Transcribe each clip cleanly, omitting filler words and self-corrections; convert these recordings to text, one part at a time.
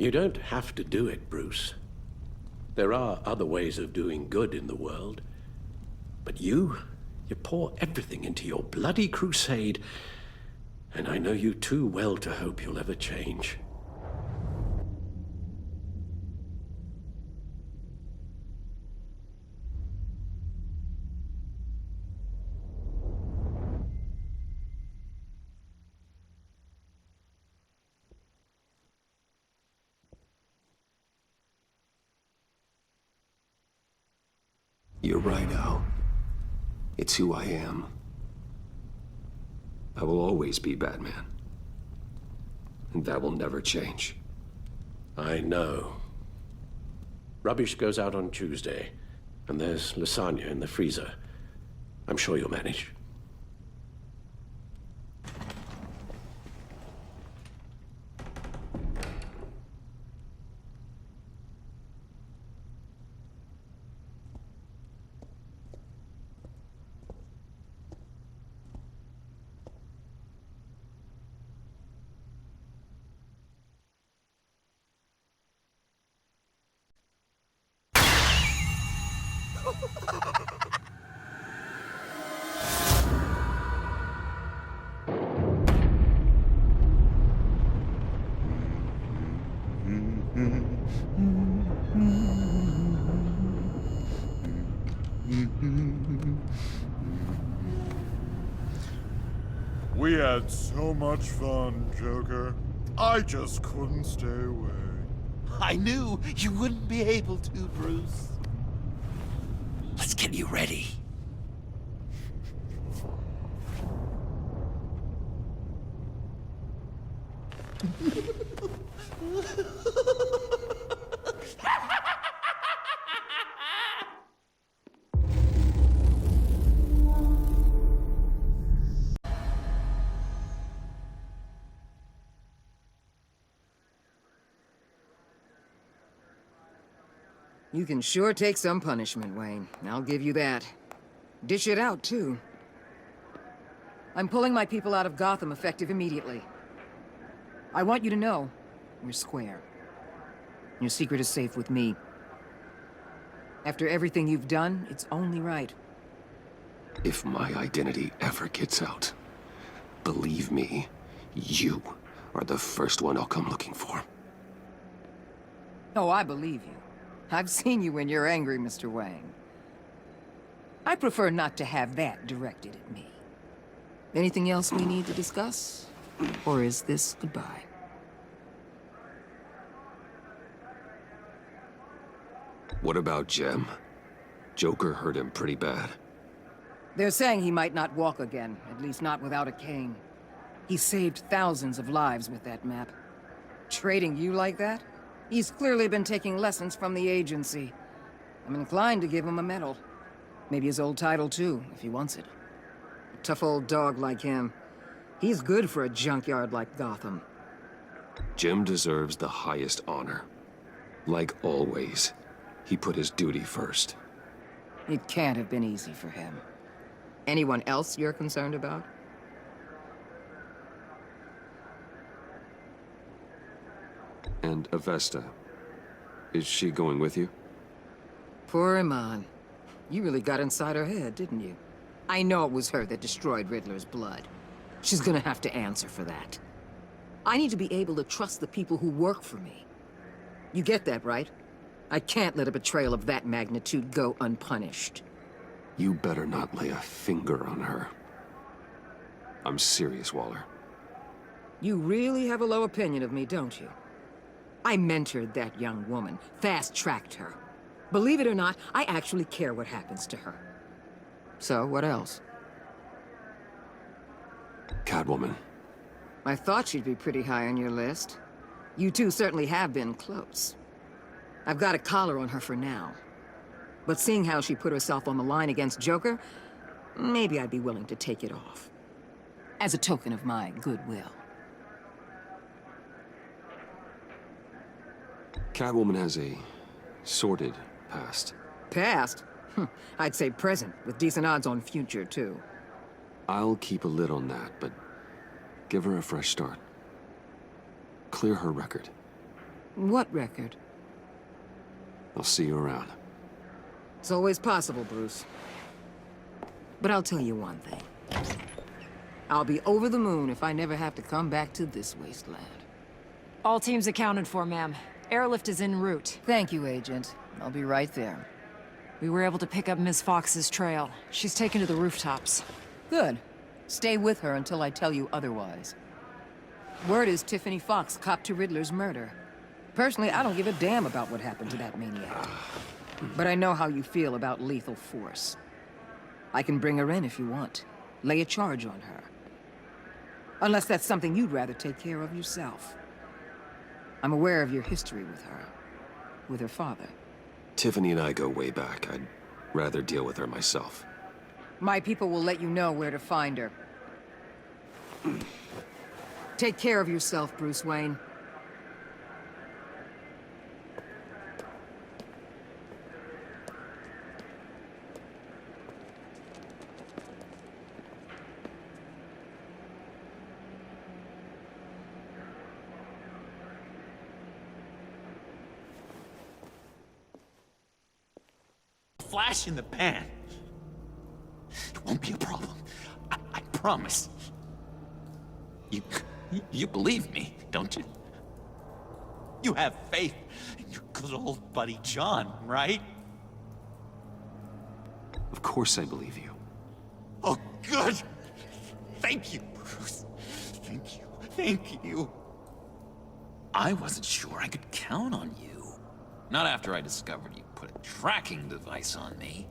You don't have to do it, Bruce. There are other ways of doing good in the world. But you pour everything into your bloody crusade, and I know you too well to hope you'll ever change. You're right, Al. It's who I am. I will always be Batman. And that will never change. I know. Rubbish goes out on Tuesday, and there's lasagna in the freezer. I'm sure you'll manage. We had so much fun, Joker. I just couldn't stay away. I knew you wouldn't be able to, Bruce. Let's get you ready. You can sure take some punishment, Wayne. I'll give you that. Dish it out, too. I'm pulling my people out of Gotham effective immediately. I want you to know, we're square. Your secret is safe with me. After everything you've done, it's only right. If my identity ever gets out, believe me, you are the first one I'll come looking for. Oh, I believe you. I've seen you when you're angry, Mr. Wayne. I prefer not to have that directed at me. Anything else we need to discuss? Or is this goodbye? What about Jem? Joker hurt him pretty bad. They're saying he might not walk again, at least not without a cane. He saved thousands of lives with that map. Trading you like that? He's clearly been taking lessons from the agency. I'm inclined to give him a medal. Maybe his old title too, if he wants it. A tough old dog like him. He's good for a junkyard like Gotham. Jem deserves the highest honor. Like always, he put his duty first. It can't have been easy for him. Anyone else you're concerned about? And Avesta, is she going with you? Poor Iman. You really got inside her head, didn't you? I know it was her that destroyed Riddler's blood. She's gonna have to answer for that. I need to be able to trust the people who work for me. You get that, right? I can't let a betrayal of that magnitude go unpunished. You better not lay a finger on her. I'm serious, Waller. You really have a low opinion of me, don't you? I mentored that young woman, fast-tracked her. Believe it or not, I actually care what happens to her. So, what else? Catwoman. I thought she'd be pretty high on your list. You two certainly have been close. I've got a collar on her for now. But seeing how she put herself on the line against Joker, maybe I'd be willing to take it off. As a token of my goodwill. Catwoman has a sordid past. Past? I'd say present, with decent odds on future, too. I'll keep a lid on that, but give her a fresh start. Clear her record. What record? I'll see you around. It's always possible, Bruce. But I'll tell you one thing. I'll be over the moon if I never have to come back to this wasteland. All teams accounted for, ma'am. Airlift is en route. Thank you, Agent. I'll be right there. We were able to pick up Ms. Fox's trail. She's taken to the rooftops. Good. Stay with her until I tell you otherwise. Word is Tiffany Fox copped to Riddler's murder. Personally, I don't give a damn about what happened to that maniac. But I know how you feel about lethal force. I can bring her in if you want. Lay a charge on her. Unless that's something you'd rather take care of yourself. I'm aware of your history with her. With her father. Tiffany and I go way back. I'd rather deal with her myself. My people will let you know where to find her. Take care of yourself, Bruce Wayne. Flash in the pan. It won't be a problem. I promise. You believe me, don't you? You have faith in your good old buddy John, right? Of course I believe you. Oh, good. Thank you, Bruce. Thank you. Thank you. I wasn't sure I could count on you. Not after I discovered you put a tracking device on me.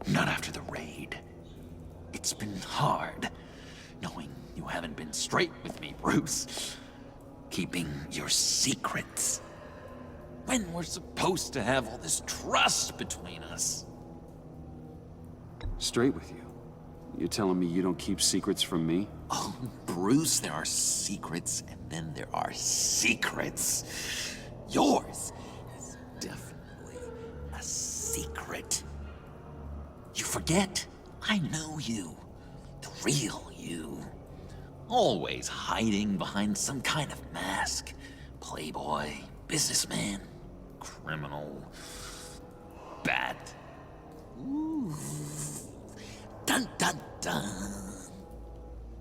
Not after the raid. It's been hard, knowing you haven't been straight with me, Bruce. Keeping your secrets. When we're supposed to have all this trust between us. Straight with you? You're telling me you don't keep secrets from me? Oh, Bruce, there are secrets, and then there are secrets. Yours is definitely a secret. You forget? I know you. The real you. Always hiding behind some kind of mask. Playboy, businessman, criminal, bat. Ooh. Dun dun dun.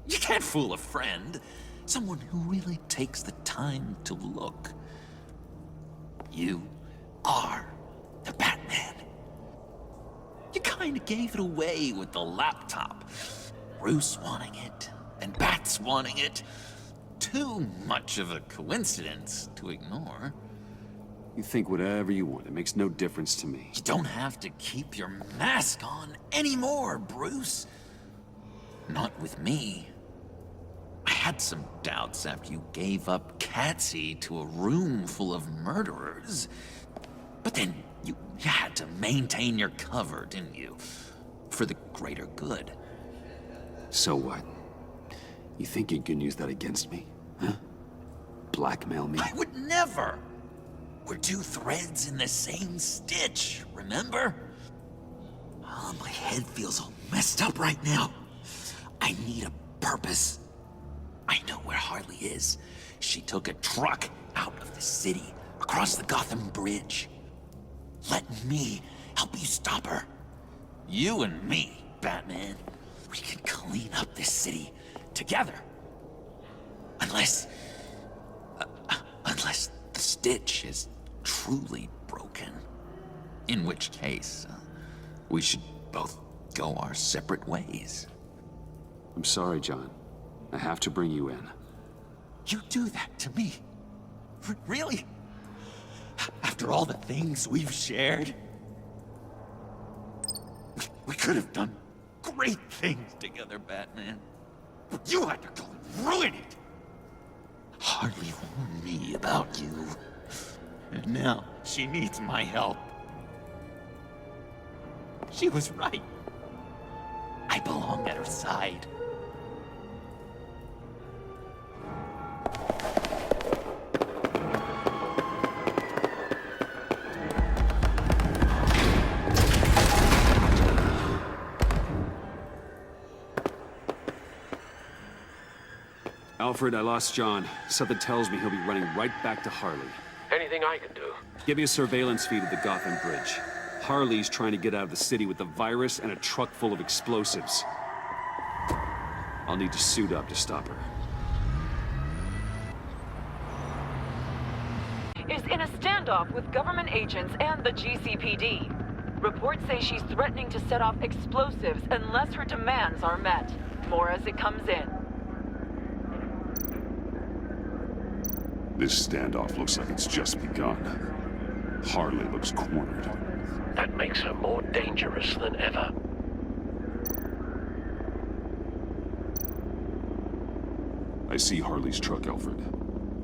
You can't fool a friend. Someone who really takes the time to look. You are the Batman. You kinda gave it away with the laptop. Bruce wanting it, and Bats wanting it. Too much of a coincidence to ignore. You think whatever you want. It makes no difference to me. You don't have to keep your mask on anymore, Bruce. Not with me. I had some doubts after you gave up Catsy to a room full of murderers. But then you had to maintain your cover, didn't you? For the greater good. So what? You think you can use that against me? Huh? Blackmail me? I would never! We're two threads in the same stitch, remember? Oh, my head feels all messed up right now. I need a purpose. I know where Harley is. She took a truck out of the city, across the Gotham Bridge. Let me help you stop her. You and me, Batman. We can clean up this city together. Unless the stitch is truly broken. In which case, we should both go our separate ways. I'm sorry, John. I have to bring you in. You do that to me? Really? After all the things we've shared? We could have done great things together, Batman. But you had to go and ruin it. Harley warned me about you. And now she needs my help. She was right. I belong at her side. Alfred, I lost John. Something tells me he'll be running right back to Harley. Anything I can do? Give me a surveillance feed of the Gotham Bridge. Harley's trying to get out of the city with the virus and a truck full of explosives. I'll need to suit up to stop her. Is in a standoff with government agents and the GCPD. Reports say she's threatening to set off explosives unless her demands are met. More as it comes in. This standoff looks like it's just begun. Harley looks cornered. That makes her more dangerous than ever. I see Harley's truck, Alfred.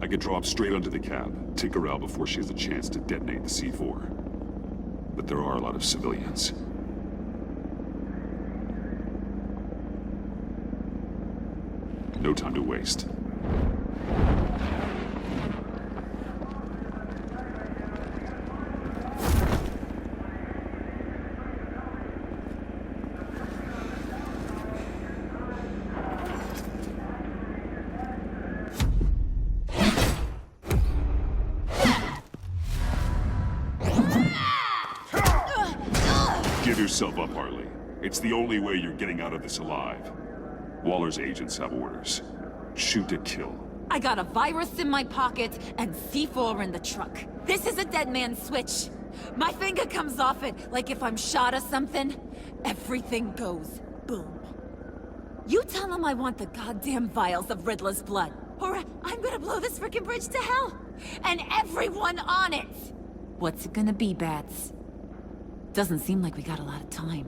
I could drop straight onto the cab, take her out before she has a chance to detonate the C4. But there are a lot of civilians. No time to waste. Give yourself up, Harley. It's the only way you're getting out of this alive. Waller's agents have orders. Shoot to kill. I got a virus in my pocket and C4 in the truck. This is a dead man's switch. My finger comes off it like if I'm shot or something. Everything goes boom. You tell him I want the goddamn vials of Riddler's blood, or I'm gonna blow this frickin' bridge to hell. And everyone on it! What's it gonna be, Bats? Doesn't seem like we got a lot of time.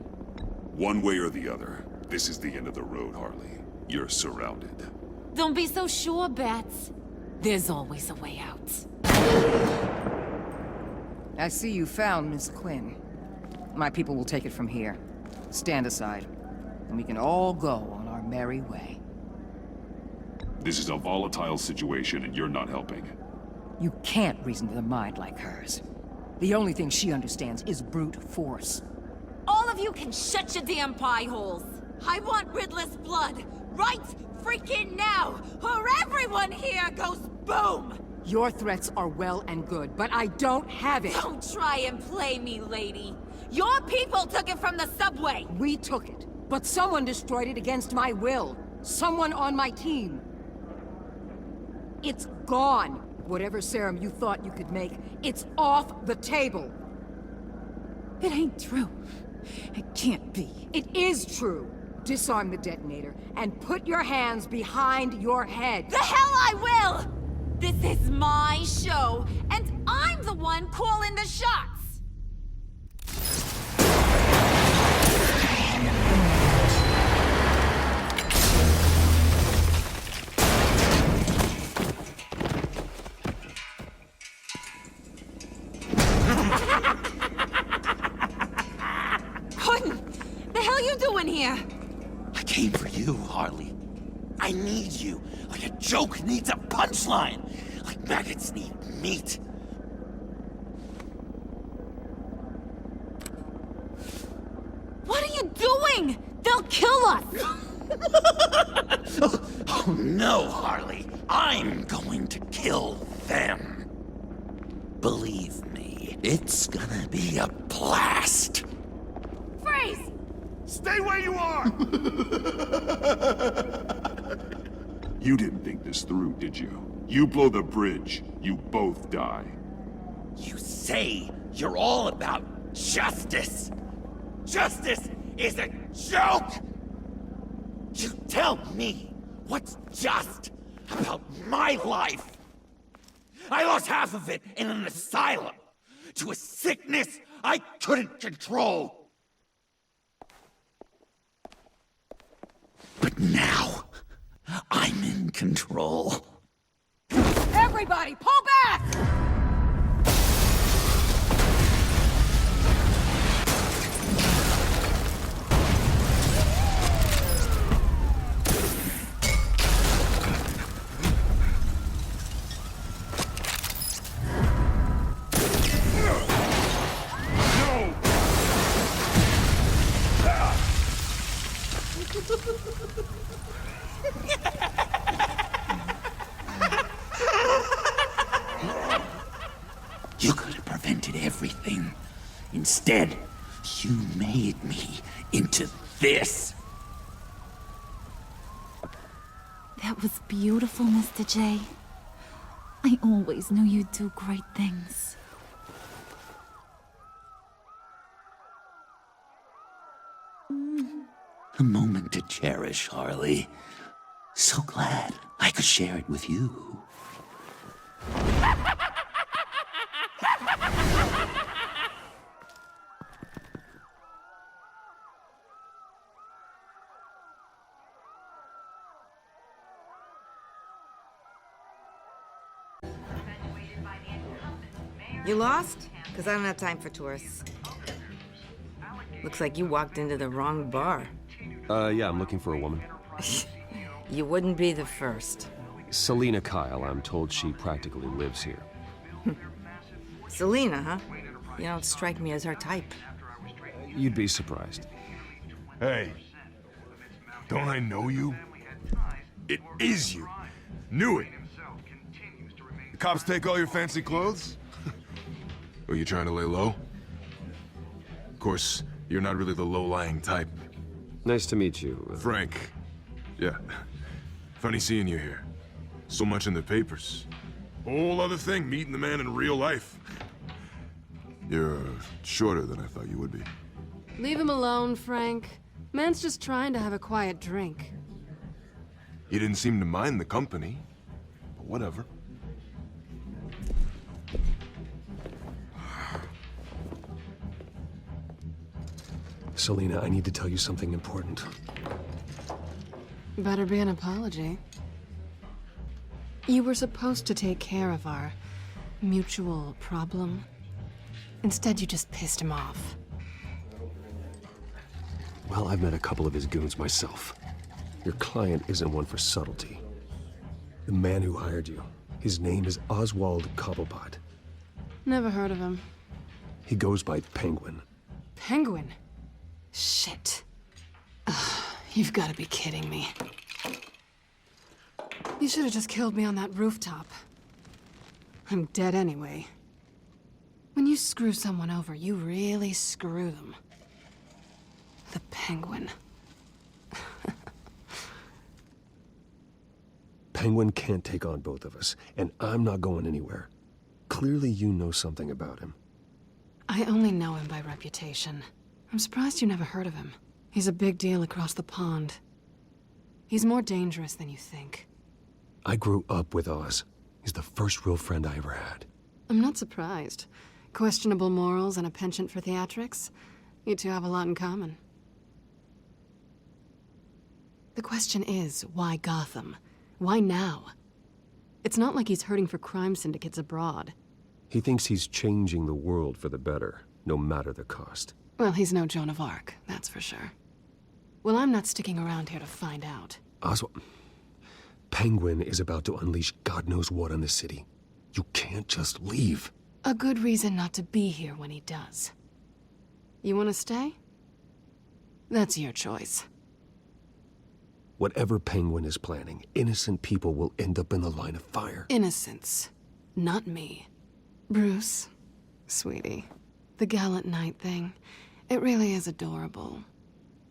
One way or the other, this is the end of the road, Harley. You're surrounded. Don't be so sure, Bats. There's always a way out. I see you found Miss Quinn. My people will take it from here. Stand aside, and we can all go on our merry way. This is a volatile situation and you're not helping. You can't reason with a mind like hers. The only thing she understands is brute force. All of you can shut your damn pie holes. I want Riddler's blood, right freaking now, or everyone here goes boom! Your threats are well and good, but I don't have it! Don't try and play me, lady. Your people took it from the subway! We took it, but someone destroyed it against my will. Someone on my team. It's gone. Whatever serum you thought you could make, it's off the table. It ain't true. It can't be. It is true. Disarm the detonator and put your hands behind your head. The hell I will! This is my show, and I'm the one calling the shots! The hell you doing here? I came for you, Harley. I need you, like a joke needs a punchline, like maggots need meat. What are you doing? They'll kill us! Oh no, Harley. I'm going to kill them. Believe me, it's gonna be a blast. Freeze! Stay where you are! You didn't think this through, did you? You blow the bridge, you both die. You say you're all about justice. Justice is a joke! You tell me what's just about my life. I lost half of it in an asylum to a sickness I couldn't control. But now, I'm in control. Everybody, pull back! Instead, you made me into this. That was beautiful, Mr. J. I always knew you'd do great things. A moment to cherish, Harley. So glad I could share it with you. You lost? Because I don't have time for tourists. Looks like you walked into the wrong bar. Yeah, I'm looking for a woman. You wouldn't be the first. Selina Kyle, I'm told she practically lives here. Selina, huh? You don't strike me as her type. You'd be surprised. Hey, don't I know you? It is you. Knew it. The cops take all your fancy clothes? Were you trying to lay low? Of course, you're not really the low-lying type. Nice to meet you. Frank. Yeah. Funny seeing you here. So much in the papers. Whole other thing, meeting the man in real life. You're shorter than I thought you would be. Leave him alone, Frank. Man's just trying to have a quiet drink. He didn't seem to mind the company. But whatever. Selina, I need to tell you something important. Better be an apology. You were supposed to take care of our mutual problem. Instead, you just pissed him off. Well, I've met a couple of his goons myself. Your client isn't one for subtlety. The man who hired you, his name is Oswald Cobblepot. Never heard of him. He goes by Penguin. Penguin? Shit. You've got to be kidding me. You should have just killed me on that rooftop. I'm dead anyway. When you screw someone over, you really screw them. The Penguin. Penguin can't take on both of us, and I'm not going anywhere. Clearly you know something about him. I only know him by reputation. I'm surprised you never heard of him. He's a big deal across the pond. He's more dangerous than you think. I grew up with Oz. He's the first real friend I ever had. I'm not surprised. Questionable morals and a penchant for theatrics. You two have a lot in common. The question is, why Gotham? Why now? It's not like he's hurting for crime syndicates abroad. He thinks he's changing the world for the better, no matter the cost. Well, he's no Joan of Arc, that's for sure. Well, I'm not sticking around here to find out. Oswald, Penguin is about to unleash God knows what on the city. You can't just leave. A good reason not to be here when he does. You want to stay? That's your choice. Whatever Penguin is planning, innocent people will end up in the line of fire. Innocence. Not me. Bruce, sweetie, the gallant knight thing, it really is adorable.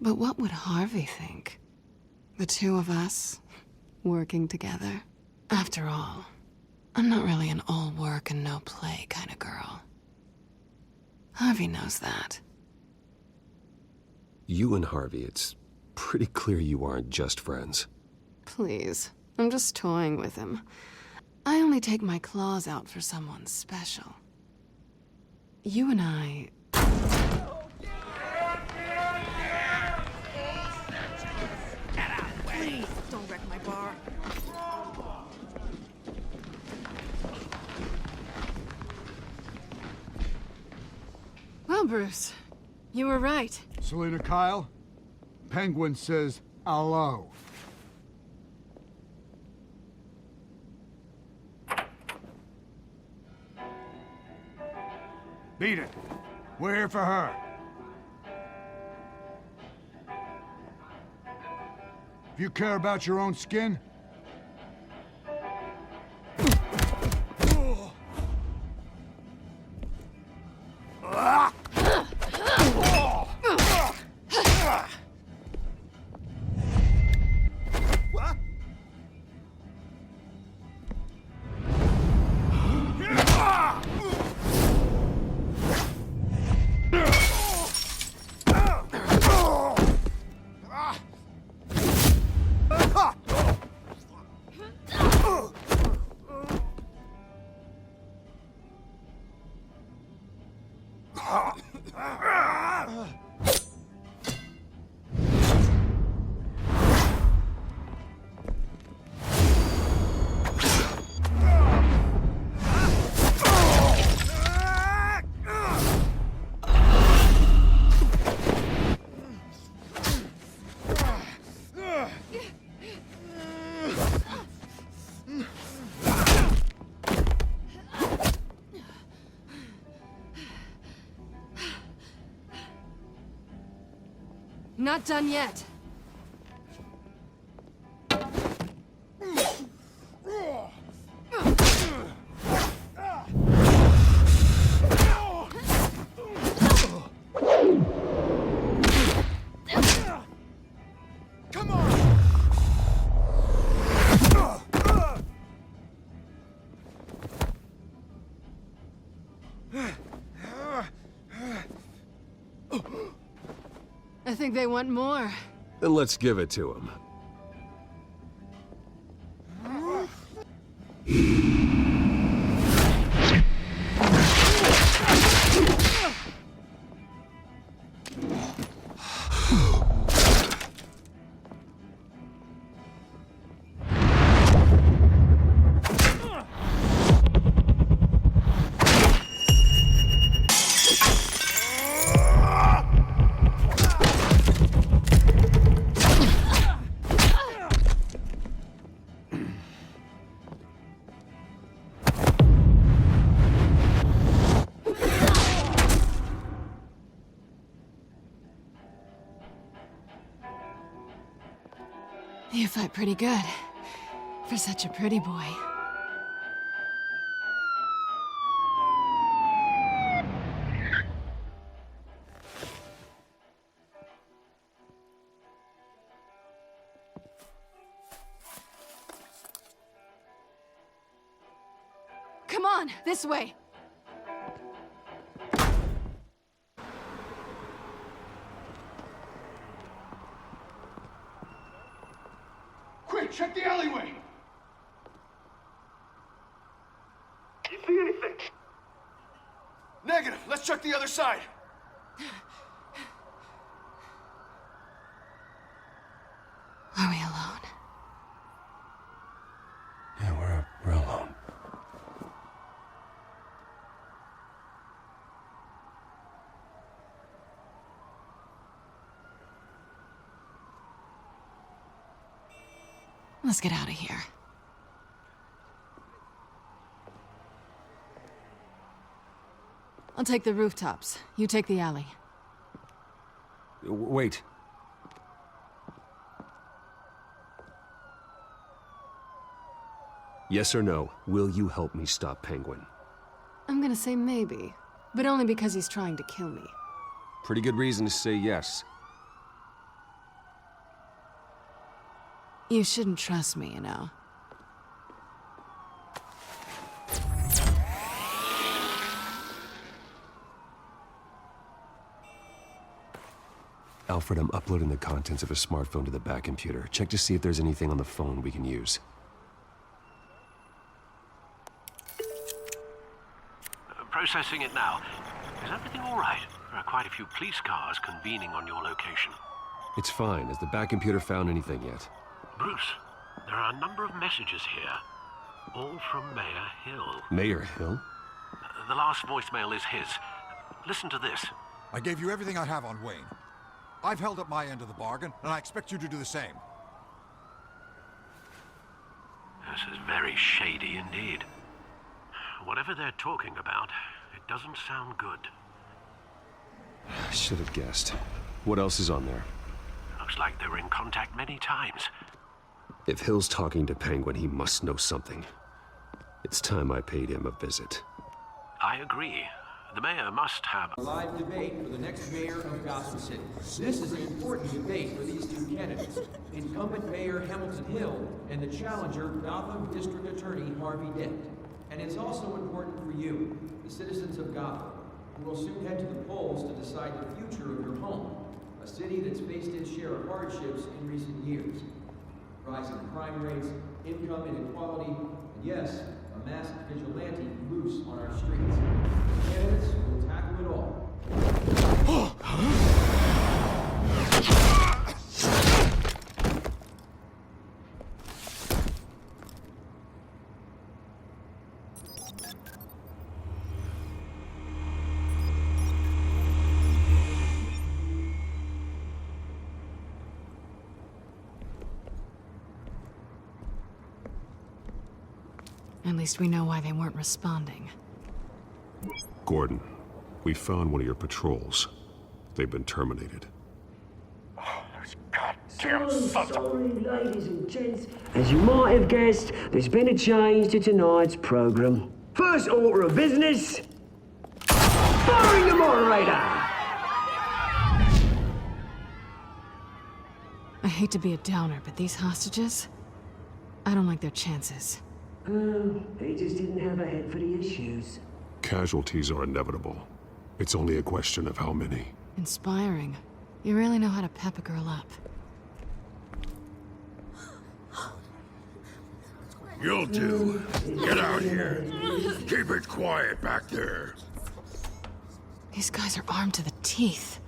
But what would Harvey think? The two of us, working together? After all, I'm not really an all work and no play kind of girl. Harvey knows that. You and Harvey, it's pretty clear you aren't just friends. Please, I'm just toying with him. I only take my claws out for someone special. You and I... Please, don't wreck my bar. Well, Bruce, you were right. Selina Kyle, Penguin says hello. Beat it. We're here for her. If you care about your own skin... Not done yet. I think they want more. Then let's give it to him. You fight pretty good. For such a pretty boy. Come on, this way. Quick, check the alleyway! You see anything? Negative. Let's check the other side. Are we alone? Yeah, we're alone. Let's get out of here. I'll take the rooftops. You take the alley. Wait. Yes or no, will you help me stop Penguin? I'm gonna say maybe, but only because he's trying to kill me. Pretty good reason to say yes. You shouldn't trust me, you know. Alfred, I'm uploading the contents of a smartphone to the back computer. Check to see if there's anything on the phone we can use. Processing it now. Is everything all right? There are quite a few police cars convening on your location. It's fine. Has the back computer found anything yet? Bruce, there are a number of messages here, all from Mayor Hill. Mayor Hill? The last voicemail is his. Listen to this. I gave you everything I have on Wayne. I've held up my end of the bargain, and I expect you to do the same. This is very shady indeed. Whatever they're talking about, it doesn't sound good. I should have guessed. What else is on there? Looks like they were in contact many times. If Hill's talking to Penguin, he must know something. It's time I paid him a visit. I agree. The mayor must have a live debate for the next mayor of Gotham City. This is an important debate for these two candidates, incumbent Mayor Hamilton Hill and the challenger Gotham District Attorney Harvey Dent. And it's also important for you, the citizens of Gotham, who will soon head to the polls to decide the future of your home, a city that's faced its share of hardships in recent years. Rising crime rates, income inequality, and yes, a masked vigilante loose on our streets. Candidates will tackle it all. At least we know why they weren't responding. Gordon, we found one of your patrols. They've been terminated. Oh, goddamn sons of... Sorry, ladies and gents. As you might have guessed, there's been a change to tonight's program. First order of business... firing the moderator! I hate to be a downer, but these hostages... I don't like their chances. They just didn't have a head for the issues. Casualties are inevitable. It's only a question of how many. Inspiring. You really know how to pep a girl up. You'll do. Get out here. Keep it quiet back there. These guys are armed to the teeth.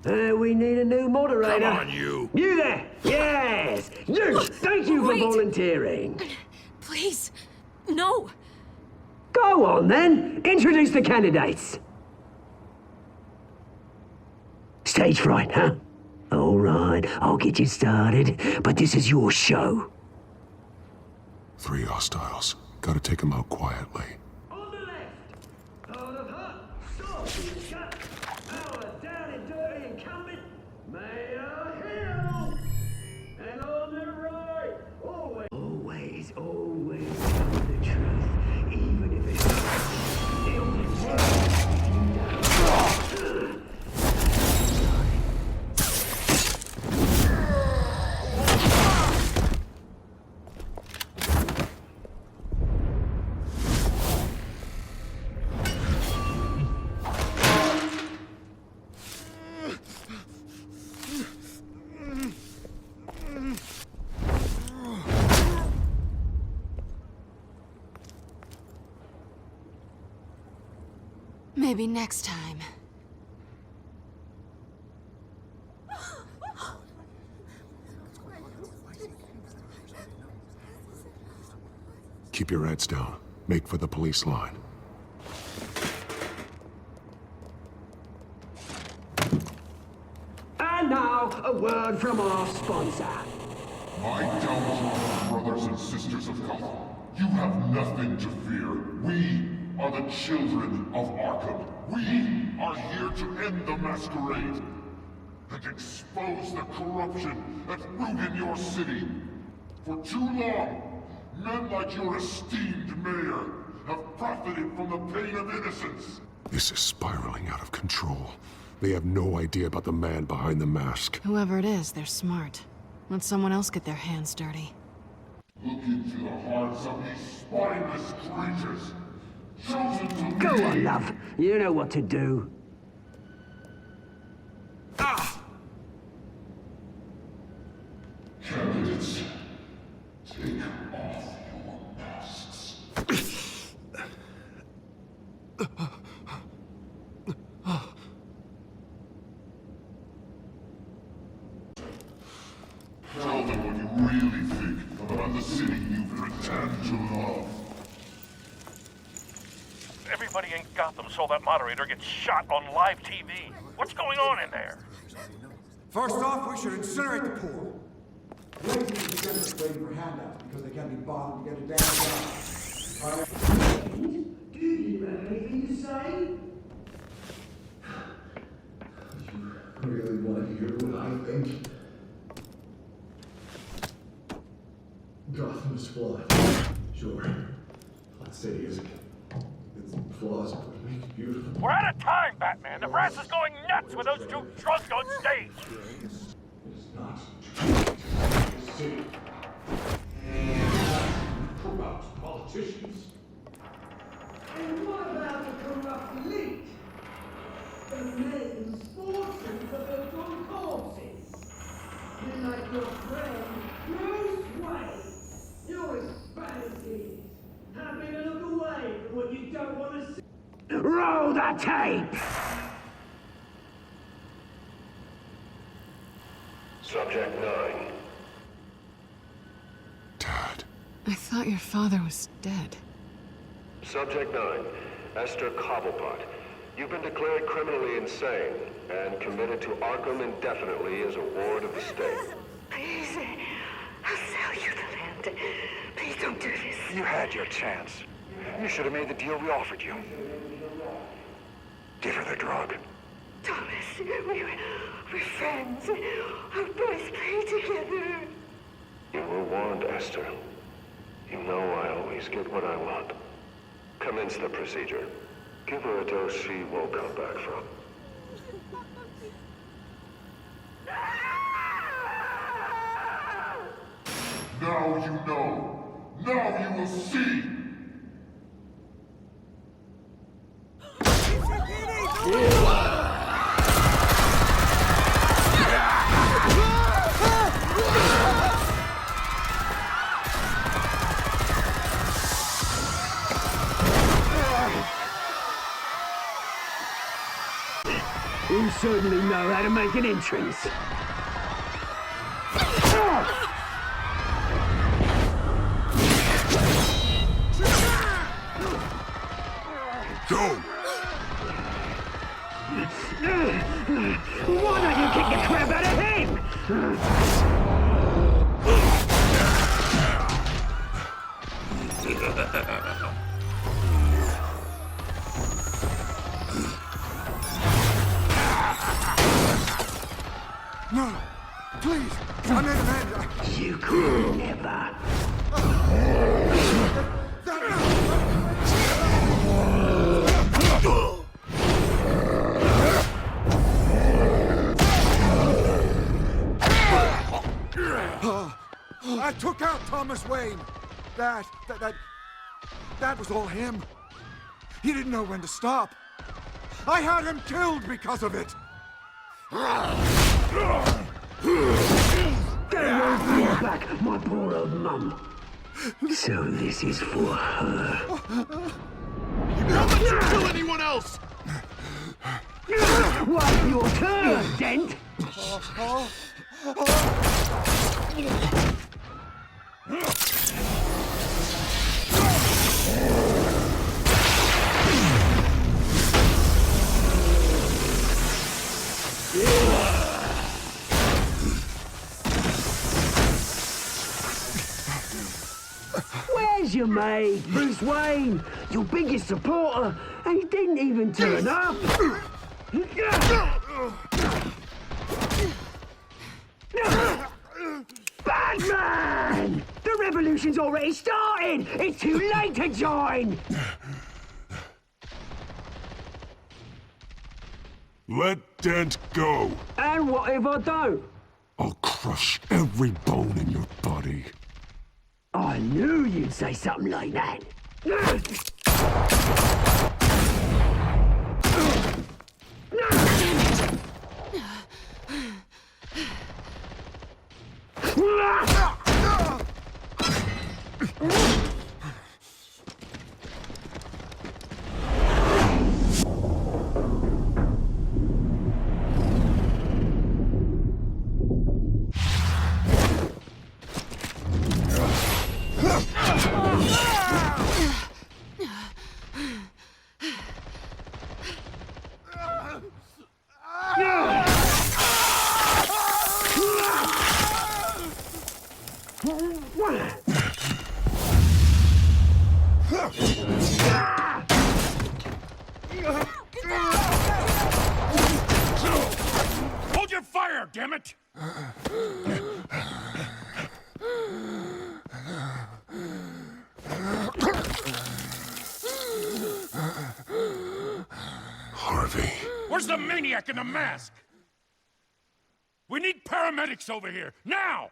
We need a new moderator. Come on, you. You there! Yes! You! Thank you for volunteering. Please, no. Go on, then. Introduce the candidates. Stage fright, huh? All right, I'll get you started, but this is your show. 3 hostiles. Gotta take them out quietly. On the left, out of hut, stop, shut, our down and dirty incumbent, Mayor Hill. And on the right, always, always, always tell the truth, even if it's the only word. Maybe next time. Keep your heads down. Make for the police line. And now, a word from our sponsor. My Downfall brothers and sisters of Gotham, you have nothing to fear. We are the children of Arkham. We are here to end the masquerade and expose the corruption that root in your city. For too long, men like your esteemed mayor have profited from the pain of innocence. This is spiraling out of control. They have no idea about the man behind the mask. Whoever it is, they're smart. Let someone else get their hands dirty. Look into the hearts of these spineless creatures. Chosen to Go lead. on, love. You know what to do. Candidates, take off your masks. Tell them what you really think about the city you pretend to love. Everybody in Gotham saw that moderator get shot on live TV. What's going on in there? First off, we should incinerate the poor. Ladies and gentlemen waiting for handouts because they can't be bothered to get a damn job. Do you have anything to say? You really want to hear what I think? Gotham is flawed. Sure. Flawed city isn't. Its flaws are what make it beautiful. We're out of time, Batman. The press is going nuts with those two drunks on stage. It's not. It's city. Corrupt politicians. And what about the corrupt elite? The men's fortunes of their own corpses. You're like your friend, Bruce Wayne. You're expansive. Happy to look away from what you don't want to see. Roll the tape! Subject 9. I thought your father was dead. Subject 9. Esther Cobblepot. You've been declared criminally insane and committed to Arkham indefinitely as a ward of the state. Please, I'll sell you the land. Please don't do this. You had your chance. You should have made the deal we offered you. Give her the drug. Thomas. We're friends. Our boys play together. You were warned, Esther. You know I always get what I want. Commence the procedure. Give her a dose she won't come back from. Now you know. Now you will see. You certainly know how to make an entrance. Go! Why don't you kick the crap out of him? No, please, I made an end. You could never. I took out Thomas Wayne. That was all him. He didn't know when to stop. I had him killed because of it. They won't bring back my poor old mum. So this is for her. Don't let you kill anyone else! Well, your turn, Dent. Where's your mate, Bruce Wayne? Your biggest supporter, and he didn't even turn up. Batman! The revolution's already started! It's too late to join! Let Dent go. And what if I don't? I'll crush every bone in your body. I knew you'd say something like that. Hold your fire, damn it! Harvey. Where's the maniac in the mask? We need paramedics over here, now!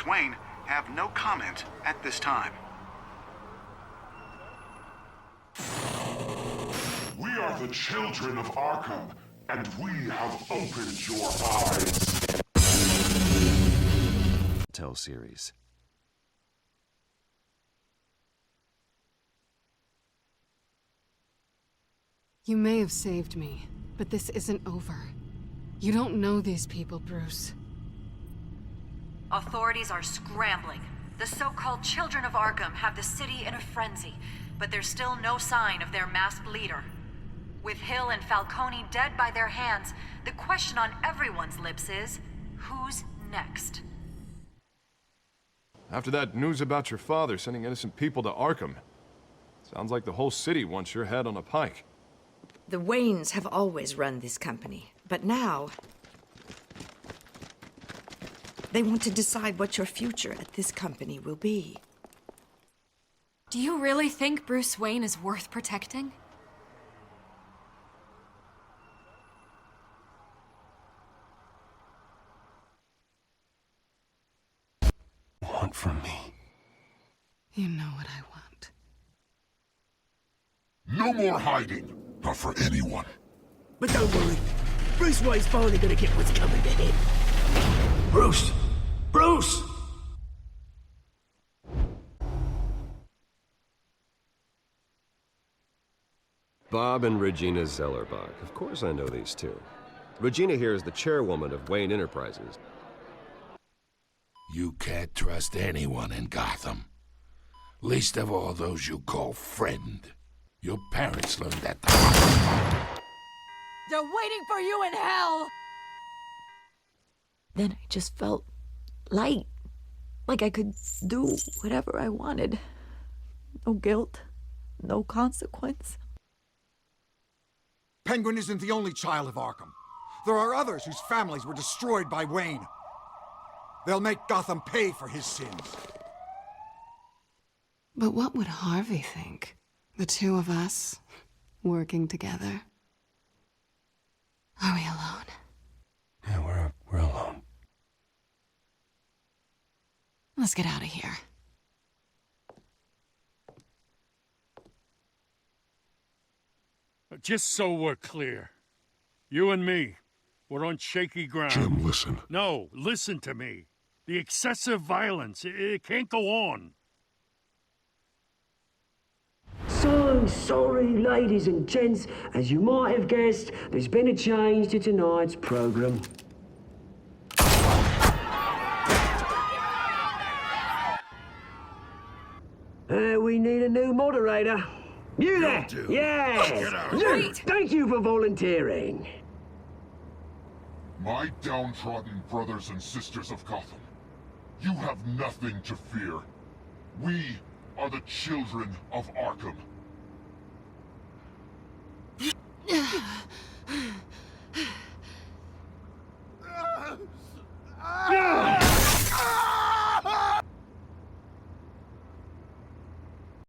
Wayne have no comment at this time. We are the children of Arkham, and we have opened your eyes. Telltale series. You may have saved me, but this isn't over. You don't know these people, Bruce. Authorities are scrambling. The so-called Children of Arkham have the city in a frenzy, but there's still no sign of their masked leader. With Hill and Falcone dead by their hands, the question on everyone's lips is, who's next? After that news about your father sending innocent people to Arkham, sounds like the whole city wants your head on a pike. The Waynes have always run this company, but now they want to decide what your future at this company will be. Do you really think Bruce Wayne is worth protecting? Want from me? You know what I want. No more hiding. Not for anyone. But don't worry. Bruce Wayne's finally gonna get what's coming to him. Bruce! Bruce! Bob and Regina Zellerbach. Of course I know these two. Regina here is the chairwoman of Wayne Enterprises. You can't trust anyone in Gotham. Least of all those you call friend. Your parents learned that the They're waiting for you in hell! Then I just felt light. Like I could do whatever I wanted. No guilt, no consequence. Penguin isn't the only child of Arkham. There are others whose families were destroyed by Wayne. They'll make Gotham pay for his sins. But what would Harvey think? The two of us, working together? Are we alone? Yeah, we're alone. Let's get out of here. Just so we're clear, you and me, we're on shaky ground. Jim, listen. No, listen to me. The excessive violence, it can't go on. So sorry, ladies and gents. As you might have guessed, there's been a change to tonight's program. We need a new moderator. You there? Yeah! You! Thank you for volunteering. My downtrodden brothers and sisters of Gotham, you have nothing to fear. We are the children of Arkham.